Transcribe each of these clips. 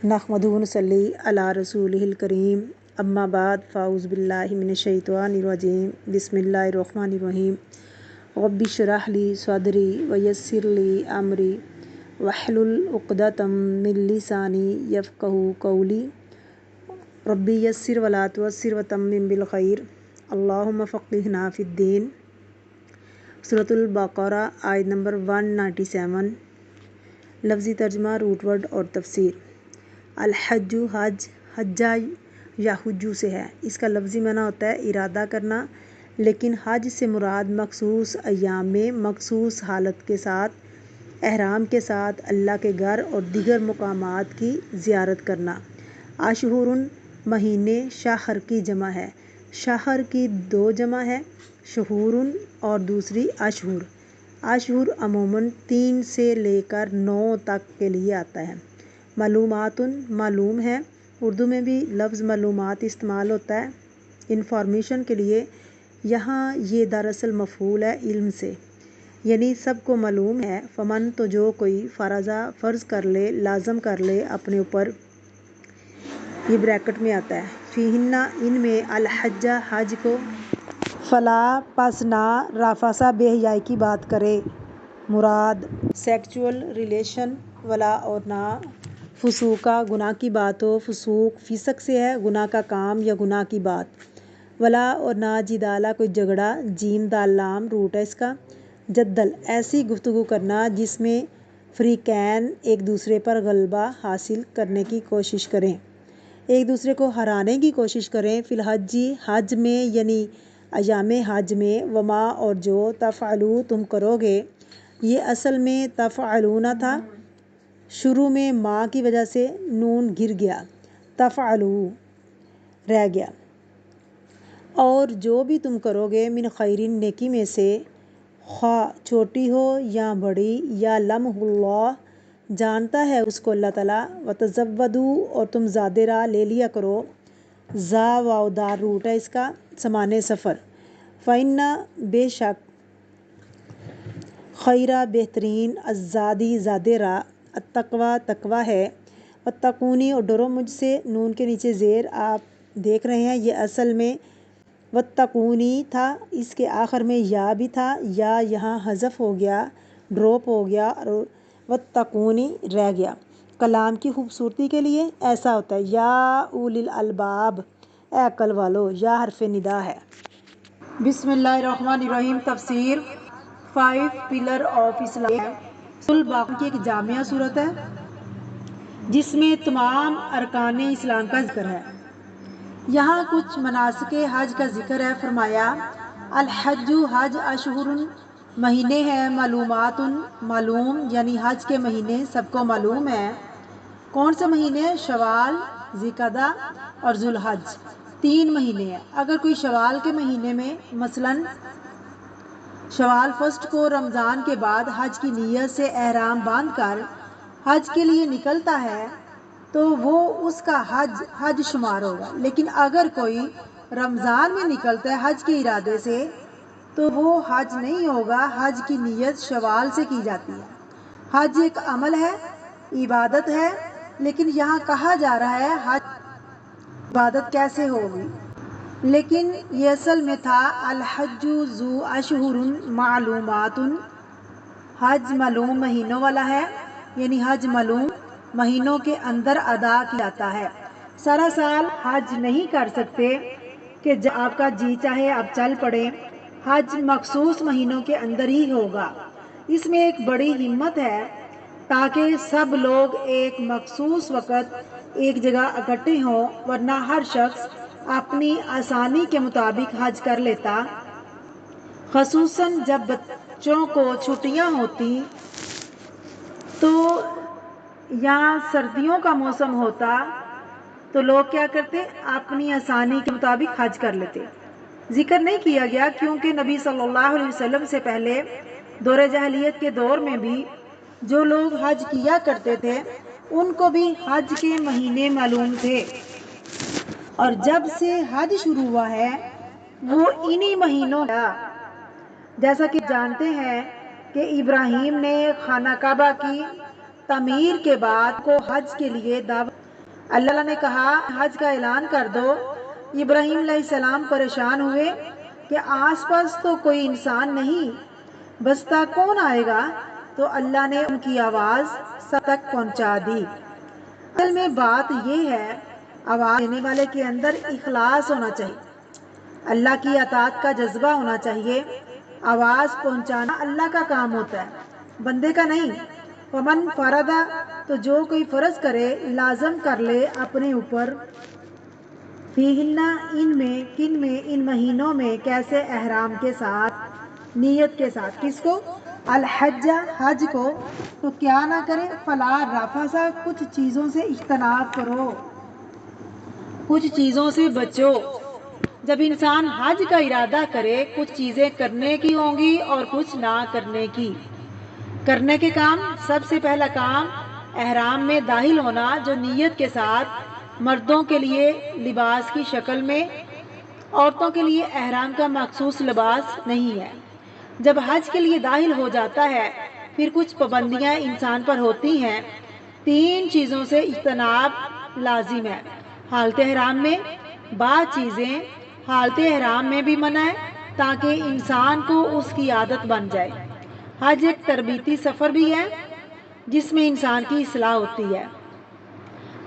نحمدہ و نصلی علی رسولہ الکریم اما بعد فاعوذ باللہ من الشیطان الرجیم بسم اللہ الرحمن الرحیم رب اشرح لی صدری ویسر لی امری واحلل عقدۃ من لسانی یفقہوا قولی ربی یسر ولا تعسر وتمم بالخیر اللہم فقہنا فی الدین۔ سورۃ البقرہ آیت نمبر 197۔ لفظی ترجمہ، روٹ ورڈ اور تفسیر۔ الحج حج، حجہ یا حجو سے ہے۔ اس کا لفظی معنی ہوتا ہے ارادہ کرنا، لیکن حج سے مراد مخصوص ایام میں مخصوص حالت کے ساتھ احرام کے ساتھ اللہ کے گھر اور دیگر مقامات کی زیارت کرنا۔ اشہر مہینے، شہر کی جمع ہے۔ شہر کی 2 جمع ہے، شہور اور دوسری اشہر۔ اشہر عموماً 3 سے لے کر 9 تک کے لیے آتا ہے۔ معلومات معلوم ہے، اردو میں بھی لفظ معلومات استعمال ہوتا ہے انفارمیشن کے لیے۔ یہاں یہ دراصل مفعول ہے علم سے، یعنی سب کو معلوم ہے۔ فمن تو جو کوئی فرض کر لے، لازم کر لے اپنے اوپر، یہ بریکٹ میں آتا ہے، فیہن ان میں، الحجہ حج کو، فلا پس نہ رفث بے حیائی کی بات کرے، مراد سیکچول ریلیشن، ولا اور نہ فسوقہ گناہ کی بات ہو۔ فسوق فسق سے ہے، گناہ کا کام یا گناہ کی بات۔ ولا اور نہ جدالہ کوئی جھگڑا، جیم دال لام روٹ ہے اس کا۔ جدل ایسی گفتگو کرنا جس میں فریقین ایک دوسرے پر غلبہ حاصل کرنے کی کوشش کریں، ایک دوسرے کو ہرانے کی کوشش کریں۔ فی الحج حج میں، یعنی ایام حج میں، وما اور جو تفعلوا تم کرو گے، یہ اصل میں تفعلون تھا، شروع میں ما کی وجہ سے نون گر گیا، تفعلوا رہ گیا۔ اور جو بھی تم کرو گے، من خیرین نیکی میں سے، خواہ چھوٹی ہو یا بڑی، یا لمح اللہ جانتا ہے اس کو اللہ تعالیٰ، وتزودوا اور تم زیادہ راہ لے لیا کرو، زا واو دار روٹ ہے اس کا، سمانے سفر۔ فإن بے شک، خیرہ بہترین، الزادی زیادہ راہ، التقویٰ تقویٰ ہے، واتقونی اور ڈرو مجھ سے، نون کے نیچے زیر آپ دیکھ رہے ہیں، یہ اصل میں واتقونی تھا، اس کے آخر میں یا بھی تھا، یا یہاں حذف ہو گیا، ڈراپ ہو گیا اور واتقونی رہ گیا۔ کلام کی خوبصورتی کے لیے ایسا ہوتا ہے، یا اولی الالباب، اے عقل والو، یا حرف ندا ہے۔ بسم اللہ الرحمن الرحیم۔ تفسیر 5 پلر آف اسلام۔ سورۃ البقرہ کی ایک جامعہ صورت ہے جس میں تمام ارکان اسلام کا ذکر ہے۔ یہاں کچھ مناسک حج کا ذکر ہے۔ فرمایا الحج حج اشہر مہینے ہیں، معلومات معلوم، یعنی حج کے مہینے سب کو معلوم ہے۔ کون سے مہینے؟ شوال، ذوالقعدہ اور ذوالحج، 3 مہینے ہیں۔ اگر کوئی شوال کے مہینے میں، مثلاً شوال فرسٹ کو رمضان کے بعد حج کی نیت سے احرام باندھ کر حج کے لیے نکلتا ہے تو وہ اس کا حج شمار ہوگا، لیکن اگر کوئی رمضان میں نکلتا ہے حج کے ارادے سے تو وہ حج نہیں ہوگا، حج کی نیت شوال سے کی جاتی ہے۔ حج ایک عمل ہے، عبادت ہے، لیکن یہاں کہا جا رہا ہے حج عبادت کیسے ہوگی، لیکن یہ اصل میں تھا الحج ذو اشہر معلومات، حج معلوم مہینوں والا ہے، یعنی حج معلوم مہینوں کے اندر ادا کیا جاتا ہے۔ سارا سال حج نہیں کر سکتے کہ جب آپ کا جی چاہے آپ چل پڑیں، حج مخصوص مہینوں کے اندر ہی ہوگا۔ اس میں ایک بڑی حکمت ہے تاکہ سب لوگ ایک مخصوص وقت ایک جگہ اکٹھے ہوں، ورنہ ہر شخص اپنی آسانی کے مطابق حج کر لیتا، خصوصاً جب بچوں کو چھٹیاں ہوتی تو یا سردیوں کا موسم ہوتا تو لوگ کیا کرتے؟ اپنی آسانی کے مطابق حج کر لیتے۔ ذکر نہیں کیا گیا کیونکہ نبی صلی اللہ علیہ وسلم سے پہلے دور جاہلیت کے دور میں بھی جو لوگ حج کیا کرتے تھے ان کو بھی حج کے مہینے معلوم تھے، اور جب سے حج شروع ہوا ہے وہ انہی مہینوں کا، جیسا کہ جانتے ہیں کہ ابراہیم نے خانہ کعبہ کی تعمیر کے بعد کو حج کے لیے دعوت اللہ نے کہا حج کا اعلان کر دو۔ ابراہیم علیہ السلام پریشان ہوئے کہ آس پاس تو کوئی انسان نہیں، بستا کون آئے گا؟ تو اللہ نے ان کی آواز سب تک پہنچا دی۔ اصل میں بات یہ ہے، آواز دینے والے کے اندر اخلاص ہونا چاہیے، اللہ کی اطاعت کا جذبہ ہونا چاہیے۔ آواز پہنچانا اللہ کا کام ہوتا ہے، بندے کا نہیں۔ فمن فردا، تو جو کوئی فرض کرے، لازم کر لے اپنے اوپر، فیہن، ان میں، کن میں، ان مہینوں میں، کیسے؟ احرام کے ساتھ، نیت کے ساتھ۔ کس کو؟ الحج، حج کو۔ تو کیا نہ کرے؟ فلا رفث، کچھ چیزوں سے اجتناب کرو، کچھ چیزوں سے بچو۔ جب انسان حج کا ارادہ کرے، کچھ چیزیں کرنے کی ہوں گی اور کچھ نہ کرنے کی۔ کرنے کے کام، سب سے پہلا کام احرام میں داخل ہونا، جو نیت کے ساتھ، مردوں کے لیے لباس کی شکل میں، عورتوں کے لیے احرام کا مخصوص لباس نہیں ہے۔ جب حج کے لیے داخل ہو جاتا ہے، پھر کچھ پابندیاں انسان پر ہوتی ہیں۔ 3 چیزوں سے اجتناب لازم ہے حالت احرام میں۔ بعض چیزیں حالت احرام میں بھی منع ہے تاکہ انسان کو اس کی عادت بن جائے۔ حج ایک تربیتی سفر بھی ہے جس میں انسان کی اصلاح ہوتی ہے۔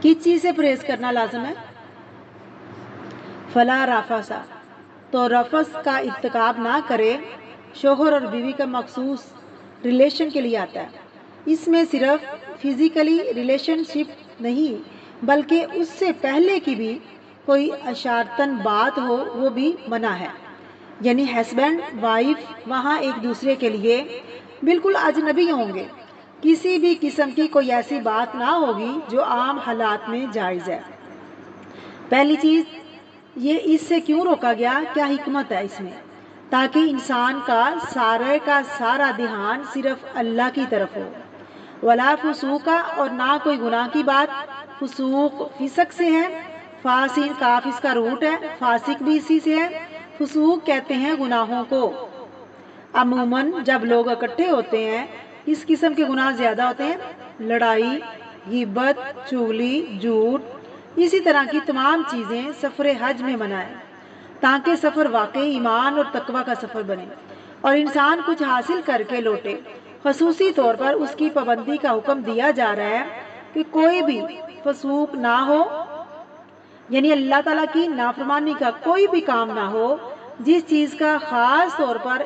کس چیز سے پرہیز کرنا لازم ہے؟ فلا رفث، تو رفث کا ارتکاب نہ کرے۔ شوہر اور بیوی کا مخصوص ریلیشن کے لیے آتا ہے۔ اس میں صرف فزیکلی ریلیشن شپ نہیں بلکہ اس سے پہلے کی بھی کوئی اشارتاً بات ہو، وہ بھی منع ہے۔ یعنی ہسبینڈ وائف وہاں ایک دوسرے کے لیے بالکل اجنبی ہوں گے، کسی بھی قسم کی کوئی ایسی بات نہ ہوگی جو عام حالات میں جائز ہے۔ پہلی چیز یہ، اس سے کیوں روکا گیا؟ کیا حکمت ہے اس میں؟ تاکہ انسان کا سارا دھیان صرف اللہ کی طرف ہو۔ ولا فسوق، اور نہ کوئی گناہ کی بات۔ فسوق فسق سے ہے، فاسق کاف اس کا روٹ ہے، فاسق بھی اسی سے ہے۔ فسوق کہتے ہیں گناہوں کو۔ عموماً جب لوگ اکٹھے ہوتے ہیں، اس قسم کے گناہ زیادہ ہوتے ہیں۔ لڑائی، غیبت، چغلی، جھوٹ، اسی طرح کی تمام چیزیں سفر حج میں منع ہے تاکہ سفر واقعی ایمان اور تقوی کا سفر بنے اور انسان کچھ حاصل کر کے لوٹے۔ خصوصی طور پر اس کی پابندی کا حکم دیا جا رہا ہے کہ کوئی بھی فسوق نہ ہو، یعنی اللہ تعالیٰ کی نافرمانی کا کوئی بھی کام نہ ہو۔ جس چیز کا خاص طور پر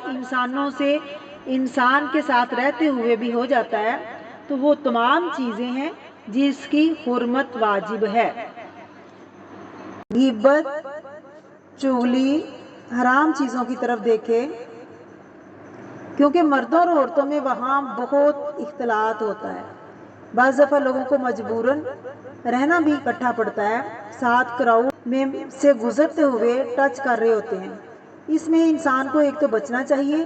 انسان کے ساتھ رہتے ہوئے بھی ہو جاتا ہے، تو وہ تمام چیزیں ہیں جس کی حرمت واجب ہے۔ غیبت، چغلی، حرام چیزوں کی طرف دیکھے، کیونکہ مردوں اور عورتوں میں وہاں بہت اختلاط ہوتا ہے۔ بعض دفعہ لوگوں کو مجبوراً رہنا بھی اکٹھا پڑتا ہے، ساتھ کراؤڈ میں سے گزرتے ہوئے ٹچ کر رہے ہوتے ہیں۔ اس میں انسان کو ایک تو بچنا چاہیے،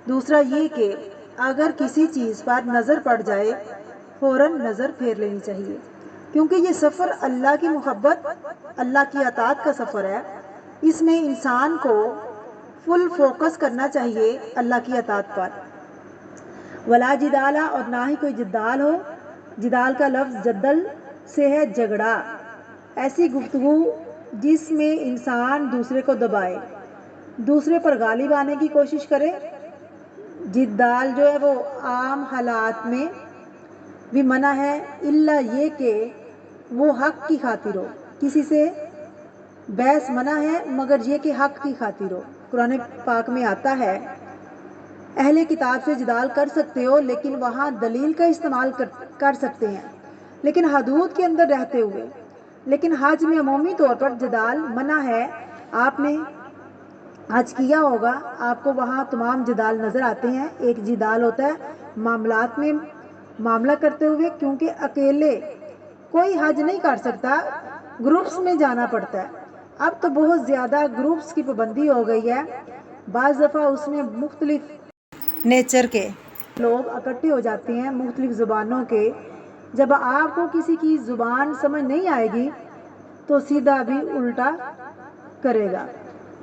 دوسرا یہ کہ اگر کسی چیز پر نظر پڑ جائے فوراً نظر پھیر لینی چاہیے، کیونکہ یہ سفر اللہ کی محبت، اللہ کی اطاعت کا سفر ہے۔ اس میں انسان کو فل فوکس کرنا چاہیے اللہ کی اطاعت پر۔ ولا جدالہ، اور نہ ہی کوئی جدال ہو۔ جدال کا لفظ جدل سے ہے، جھگڑا، ایسی گفتگو جس میں انسان دوسرے کو دبائے، دوسرے پر غالب آنے کی کوشش کرے۔ جدال جو ہے وہ عام حالات میں بھی منع ہے، الا یہ کہ وہ حق کی خاطر ہو۔ کسی سے بحث منع ہے مگر یہ کہ حق کی خاطر ہو۔ قرآن پاک میں آتا ہے، اہل کتاب سے جدال کر سکتے ہو لیکن وہاں دلیل کا استعمال کر سکتے ہیں، لیکن حدود کے اندر رہتے ہوئے۔ لیکن حج میں عمومی طور پر جدال منع ہے۔ آپ نے حج کیا ہوگا، آپ کو وہاں تمام جدال نظر آتے ہیں۔ ایک جدال ہوتا ہے معاملات میں معاملہ کرتے ہوئے، کیونکہ اکیلے کوئی حج نہیں کر سکتا، گروپس میں جانا پڑتا ہے۔ اب تو بہت زیادہ گروپس کی پابندی ہو گئی ہے، بعض دفعہ اس میں مختلف نیچر کے لوگ اکٹھے ہو جاتے ہیں، مختلف زبانوں کے۔ جب آپ کو کسی کی زبان سمجھ نہیں آئے گی تو سیدھا بھی الٹا کرے گا،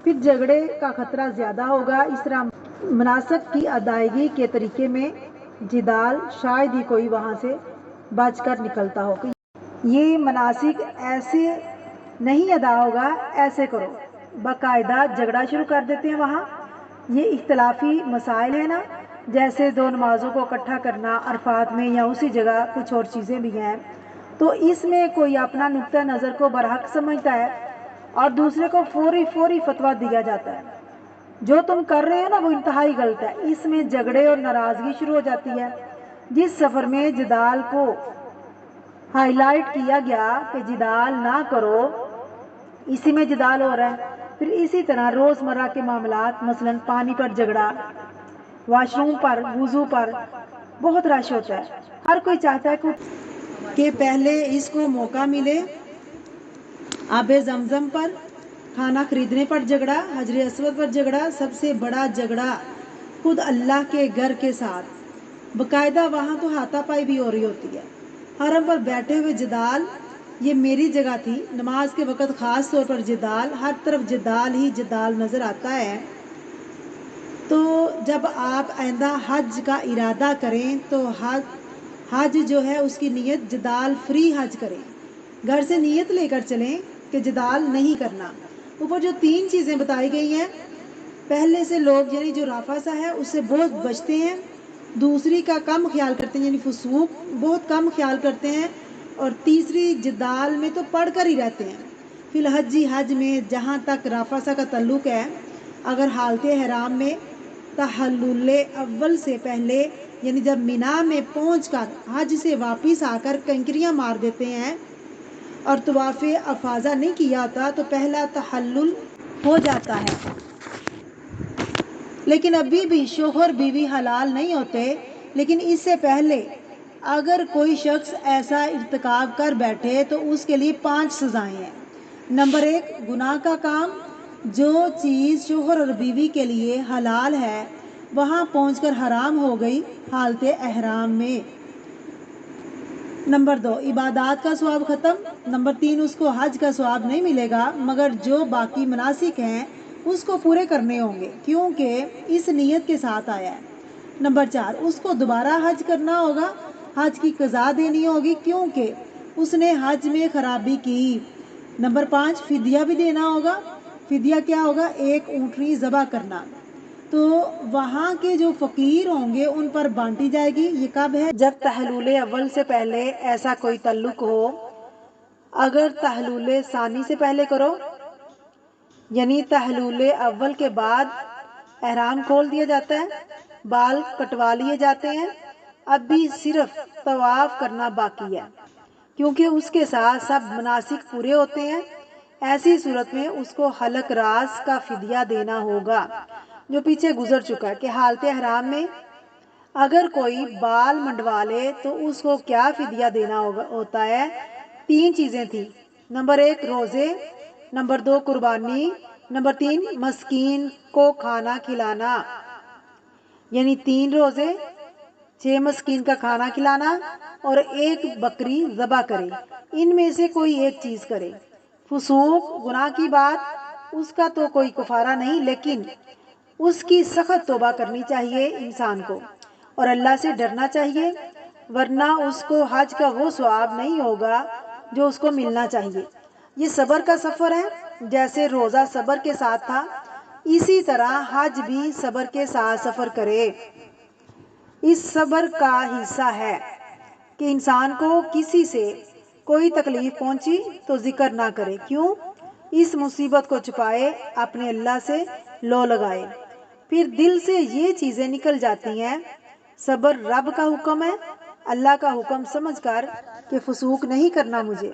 پھر جھگڑے کا خطرہ زیادہ ہوگا۔ اس طرح مناسک کی ادائیگی کے طریقے میں جدال، شاید ہی کوئی وہاں سے بچ کر نکلتا ہو۔ یہ مناسک ایسے نہیں ادا ہوگا، ایسے کرو، باقاعدہ جھگڑا شروع کر دیتے ہیں وہاں۔ یہ اختلافی مسائل ہیں نا، جیسے دو نمازوں کو اکٹھا کرنا عرفات میں یا اسی جگہ، کچھ اور چیزیں بھی ہیں، تو اس میں کوئی اپنا نقطہ نظر کو برحق سمجھتا ہے اور دوسرے کو فوری فتویٰ دیا جاتا ہے، جو تم کر رہے ہو نا وہ انتہائی غلط ہے۔ اس میں جھگڑے اور ناراضگی شروع ہو جاتی ہے۔ جس سفر میں جدال کو ہائی لائٹ کیا گیا کہ جدال نہ کرو، اسی میں جدال ہو رہا ہے۔ پھر اسی طرح روزمرہ کے معاملات، مثلاً پانی پر جھگڑا، واش روم پر، وضو پر بہت رش ہوتا ہے۔ ہر کوئی چاہتا ہے کہ پہلے اس کو موقع ملے۔ آب زمزم پر، کھانا خریدنے پر جھگڑا، حجر اسود پر جھگڑا، سب سے بڑا جھگڑا خود اللہ کے گھر کے ساتھ، باقاعدہ وہاں تو ہاتھا پائی بھی ہو رہی ہوتی ہے۔ حرم پر بیٹھے ہوئے جدال، یہ میری جگہ تھی، نماز کے وقت خاص طور پر جدال، ہر طرف جدال ہی جدال نظر آتا ہے۔ تو جب آپ آئندہ حج کا ارادہ کریں تو حج جو ہے اس کی نیت جدال فری حج کریں، گھر سے نیت لے کر چلیں کہ جدال نہیں کرنا۔ اوپر جو 3 چیزیں بتائی گئی ہیں، پہلے سے لوگ یعنی جو رافضہ ہے اس سے بہت بچتے ہیں، دوسری کا کم خیال کرتے ہیں، یعنی فسوق بہت کم خیال کرتے ہیں، اور تیسری جدال میں تو پڑھ کر ہی رہتے ہیں۔ فی الحج حج میں جہاں تک رافضہ کا تعلق ہے، اگر حالت احرام میں تحلل اول سے پہلے، یعنی جب مینا میں پہنچ کر حج سے واپس آ کر کنکریاں مار دیتے ہیں اور طواف افاضہ نہیں کیا ہوتا تو پہلا تحلل ہو جاتا ہے، لیکن ابھی بھی شوہر بیوی حلال نہیں ہوتے۔ لیکن اس سے پہلے اگر کوئی شخص ایسا ارتکاب کر بیٹھے تو اس کے لیے 5 سزائیں ہیں۔ نمبر 1، گناہ کا کام، جو چیز شوہر اور بیوی کے لیے حلال ہے وہاں پہنچ کر حرام ہو گئی حالت احرام میں۔ نمبر 2، عبادات کا ثواب ختم۔ نمبر 3، اس کو حج کا ثواب نہیں ملے گا، مگر جو باقی مناسک ہیں اس کو پورے کرنے ہوں گے کیونکہ اس نیت کے ساتھ آیا ہے۔ نمبر 4، اس کو دوبارہ حج کرنا ہوگا، حج کی قضا دینی ہوگی کیونکہ اس نے حج میں خرابی کی۔ نمبر 5، فدیہ بھی دینا ہوگا۔ فدیہ کیا ہوگا؟ 1 اونٹنی ذبح کرنا، تو وہاں کے جو فقیر ہوں گے ان پر بانٹی جائے گی۔ یہ کب ہے؟ جب تحلل اول سے پہلے ایسا کوئی تعلق ہو۔ اگر تحلل ثانی سے پہلے کرو، یعنی تحلل اول کے بعد احرام کھول دیا جاتا ہے، بال کٹوا لیے جاتے ہیں، اب بھی صرف طواف کرنا باقی ہے کیونکہ اس کے ساتھ سب مناسک پورے ہوتے ہیں۔ ایسی صورت میں اس کو حلق راس کا فدیہ دینا ہوگا، جو پیچھے گزر چکا ہے کہ حالت احرام میں اگر کوئی بال منڈوا لے تو اس کو کیا فدیہ دینا ہوتا ہے۔ 3 چیزیں تھیں، نمبر 1 روزے، نمبر 2 قربانی، نمبر 3 مسکین کو کھانا کھلانا، یعنی 3 روزے، 6 مسکین کا کھانا کھلانا اور 1 بکری ذبح کرے، ان میں سے کوئی ایک چیز کرے۔ فسوق گناہ کی بات، اس کا تو کوئی کفارہ نہیں، لیکن اس کی سخت توبہ کرنی چاہیے انسان کو اور اللہ سے ڈرنا چاہیے، ورنہ اس کو حج کا وہ ثواب نہیں ہوگا جو اس کو ملنا چاہیے۔ یہ صبر کا سفر ہے، جیسے روزہ صبر کے ساتھ تھا اسی طرح حج بھی صبر کے ساتھ سفر کرے۔ اس صبر کا حصہ ہے کہ انسان کو کسی سے کوئی تکلیف پہنچی تو ذکر نہ کرے، کیوں؟ اس مصیبت کو چھپائے، اپنے اللہ سے لو لگائے، پھر دل سے یہ چیزیں نکل جاتی ہیں۔ صبر رب کا حکم ہے، اللہ کا حکم سمجھ کر کہ فسوق نہیں کرنا مجھے،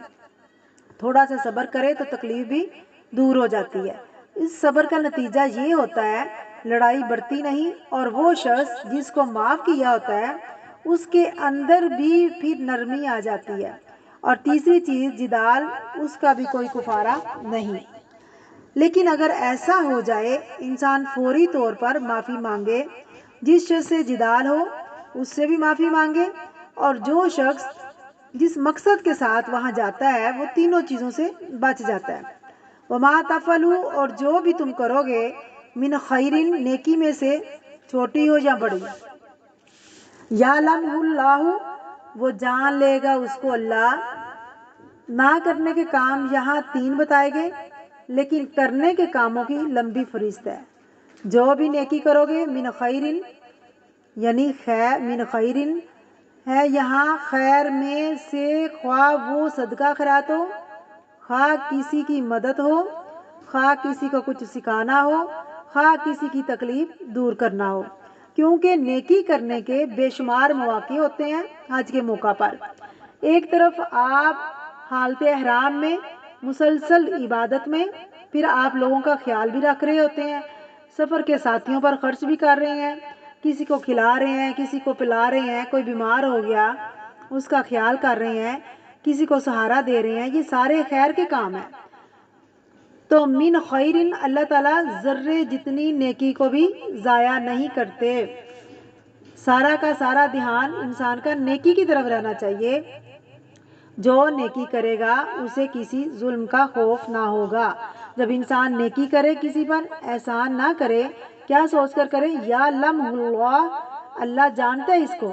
تھوڑا سا صبر کرے تو تکلیف بھی دور ہو جاتی ہے۔ اس صبر کا نتیجہ یہ ہوتا ہے لڑائی بڑھتی نہیں، اور وہ شخص جس کو معاف کیا ہوتا ہے اس کے اندر بھی پھر نرمی آ جاتی ہے۔ اور تیسری چیز جدال، اس کا بھی کوئی کفارہ نہیں۔ لیکن اگر ایسا ہو جائے انسان فوری طور پر معافی مانگے، جس شخص سے جدال ہو اس سے بھی معافی مانگے، اور جو شخص جس مقصد کے ساتھ وہاں جاتا ہے وہ تینوں چیزوں سے بچ جاتا ہے۔ وما تفعلوا، اور جو بھی تم کرو گے، من خیرن، نیکی میں سے چھوٹی ہو یا بڑی، یعلمہ اللہ، وہ جان لے گا اس کو اللہ، نہ کرنے کے کام یہاں 3 بتائے گئے، لیکن کرنے کے کاموں کی لمبی فہرست ہے۔ جو بھی نیکی کرو گے من خیرن، یعنی خیر من خیرن ہے یہاں خیر میں سے، خواہ وہ صدقہ خیرات ہو، خواہ کسی کی مدد ہو، خواہ کسی کو کچھ سکھانا ہو، خواہ کسی کی تکلیف دور کرنا ہو، کیونکہ نیکی کرنے کے بے شمار مواقع ہوتے ہیں حج کے موقع پر۔ ایک طرف آپ حالت احرام میں مسلسل عبادت میں، پھر آپ لوگوں کا خیال بھی رکھ رہے ہوتے ہیں، سفر کے ساتھیوں پر خرچ بھی کر رہے ہیں، کسی کو کھلا رہے ہیں، کسی کو پلا رہے ہیں، کوئی بیمار ہو گیا اس کا خیال کر رہے ہیں، کسی کو سہارا دے رہے ہیں، یہ سارے خیر کے کام ہیں۔ تو من خیرن اللہ تعالیٰ ذرے جتنی نیکی کو بھی ضائع نہیں کرتے۔ سارا کا سارا دھیان انسان کا نیکی کی طرف رہنا چاہیے۔ جو نیکی کرے گا اسے کسی ظلم کا خوف نہ ہوگا۔ جب انسان نیکی کرے کسی پر احسان نہ کرے، کیا سوچ کر کرے؟ یا لمح اللہ، اللہ جانتا ہے اس کو،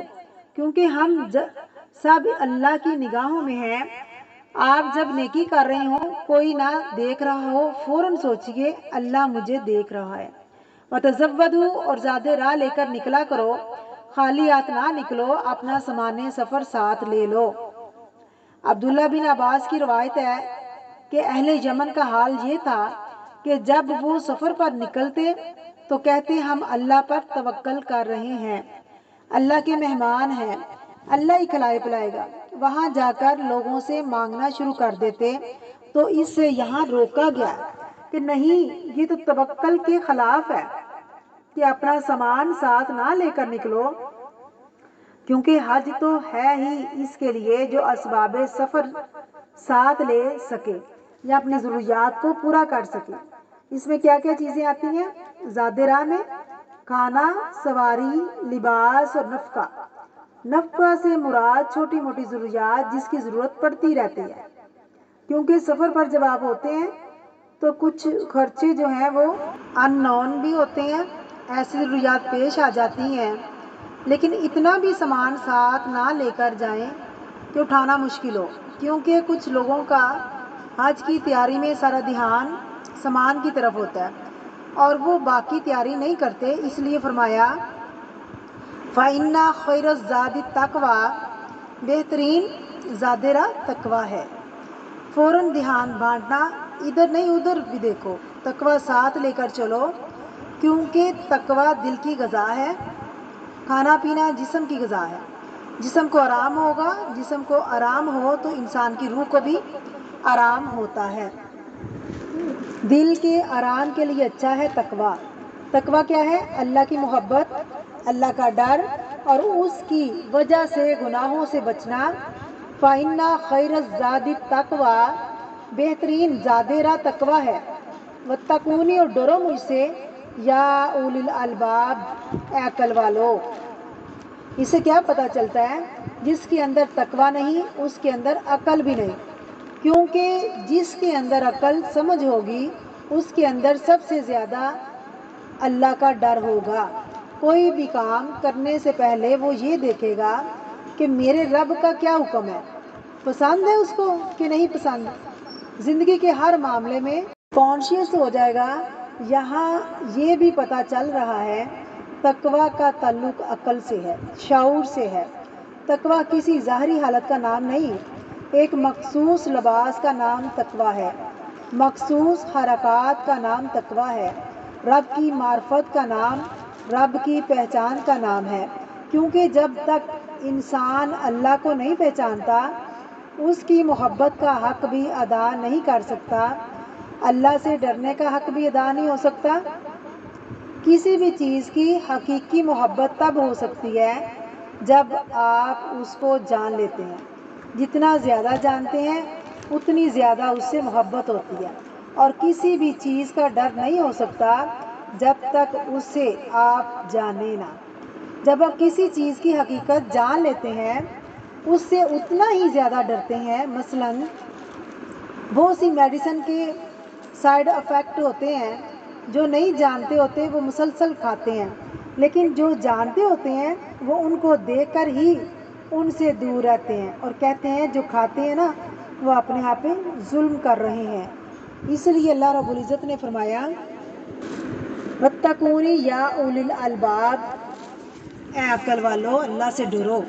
کیونکہ ہم سب اللہ کی نگاہوں میں ہیں۔ آپ جب نیکی کر رہے ہوں، کوئی نہ دیکھ رہا ہو، فوراً سوچئے اللہ مجھے دیکھ رہا ہے۔ وتزودوا، اور زیادہ راہ لے کر نکلا کرو، خالی ہاتھ نہ نکلو، اپنا سامان سفر ساتھ لے لو۔ عبداللہ بن عباس کی روایت ہے کہ اہل یمن کا حال یہ تھا کہ جب وہ سفر پر نکلتے تو کہتے ہم اللہ پر توکل کر رہے ہیں، اللہ کے مہمان ہیں، اللہ ہی کھلائے پلائے گا۔ وہاں جا کر لوگوں سے مانگنا شروع کر دیتے تو اس سے یہاں روکا گیا کہ نہیں، یہ تو توکل کے خلاف ہے کہ اپنا سامان ساتھ نہ لے کر نکلو، کیونکہ حج تو ہے ہی اس کے لیے جو اسباب سفر ساتھ لے سکے یا اپنی ضروریات کو پورا کر سکے۔ اس میں کیا کیا چیزیں آتی ہیں؟ زاد راہ میں کھانا، سواری، لباس اور نفقہ۔ نفقہ سے مراد چھوٹی موٹی ضروریات جس کی ضرورت پڑتی رہتی ہے، کیونکہ سفر پر جب آپ ہوتے ہیں تو کچھ خرچے جو ہیں وہ ان نون بھی ہوتے ہیں، ایسی ضروریات پیش آ جاتی ہیں، لیکن اتنا بھی سامان ساتھ نہ لے کر جائیں کہ اٹھانا مشکل ہو، کیونکہ کچھ لوگوں کا حج کی تیاری میں سارا دھیان سامان کی طرف ہوتا ہے اور وہ باقی تیاری نہیں کرتے۔ اس لیے فرمایا فَإِنَّ خَيْرَ الزَّادِ التَّقْوَىٰ، بہترین زاد راہ تقویٰ ہے۔ فوراً دھیان بانٹنا، ادھر نہیں ادھر بھی دیکھو، تقویٰ ساتھ لے کر چلو، کیونکہ تقویٰ دل کی غذا ہے، کھانا پینا جسم کی غذا ہے۔ جسم کو آرام ہوگا، جسم کو آرام ہو تو انسان کی روح کو بھی آرام ہوتا ہے۔ دل کے آرام کے لیے اچھا ہے تقویٰ۔ تقویٰ کیا ہے؟ اللہ کی محبت، اللہ کا ڈر اور اس کی وجہ سے گناہوں سے بچنا۔ فَإِنَّ خَيْرَ الزَّادِ التَّقْوَىٰ، بہترین زاد راہ تقویٰ ہے۔ وَاتَّقُونِ، اور ڈرو مجھ سے، یا اولی الالباب، اے عقل والو۔ اس سے کیا پتہ چلتا ہے؟ جس کے اندر تقویٰ نہیں اس کے اندر عقل بھی نہیں، کیونکہ جس کے اندر عقل سمجھ ہوگی اس کے اندر سب سے زیادہ اللہ کا ڈر ہوگا۔ کوئی بھی کام کرنے سے پہلے وہ یہ دیکھے گا کہ میرے رب کا کیا حکم ہے، پسند ہے اس کو کہ نہیں پسند۔ زندگی کے ہر معاملے میں کانشیس ہو جائے گا۔ یہاں یہ بھی پتہ چل رہا ہے تقویٰ کا تعلق عقل سے ہے، شعور سے ہے۔ تقویٰ کسی ظاہری حالت کا نام نہیں، ایک مخصوص لباس کا نام تقویٰ ہے، مخصوص حرکات کا نام تقویٰ ہے، رب کی معرفت کا نام، رب کی پہچان کا نام ہے، کیونکہ جب تک انسان اللہ کو نہیں پہچانتا اس کی محبت کا حق بھی ادا نہیں کر سکتا، اللہ سے ڈرنے کا حق بھی ادا نہیں ہو سکتا۔ کسی بھی چیز کی حقیقی محبت تب ہو سکتی ہے جب آپ اس کو جان لیتے ہیں۔ جتنا زیادہ جانتے ہیں اتنی زیادہ اس سے محبت ہوتی ہے، اور کسی بھی چیز کا ڈر نہیں ہو سکتا جب تک اسے آپ جانیں نہ۔ جب آپ کسی چیز کی حقیقت جان لیتے ہیں اس سے اتنا ہی زیادہ ڈرتے ہیں۔ مثلاً بہت سی میڈیسن کے سائیڈ افیکٹ ہوتے ہیں، جو نہیں جانتے ہوتے وہ مسلسل کھاتے ہیں، لیکن جو جانتے ہوتے ہیں وہ ان کو دیکھ کر ہی ان سے دور رہتے ہیں اور کہتے ہیں جو کھاتے ہیں نا وہ اپنے آپ پہ ظلم کر رہے ہیں۔ اس لیے اللہ رب العزت نے فرمایا وَاتَّقُونِ یا اُولِی الْأَلْبَابِ، اے عقل والو اللہ سے ڈرو۔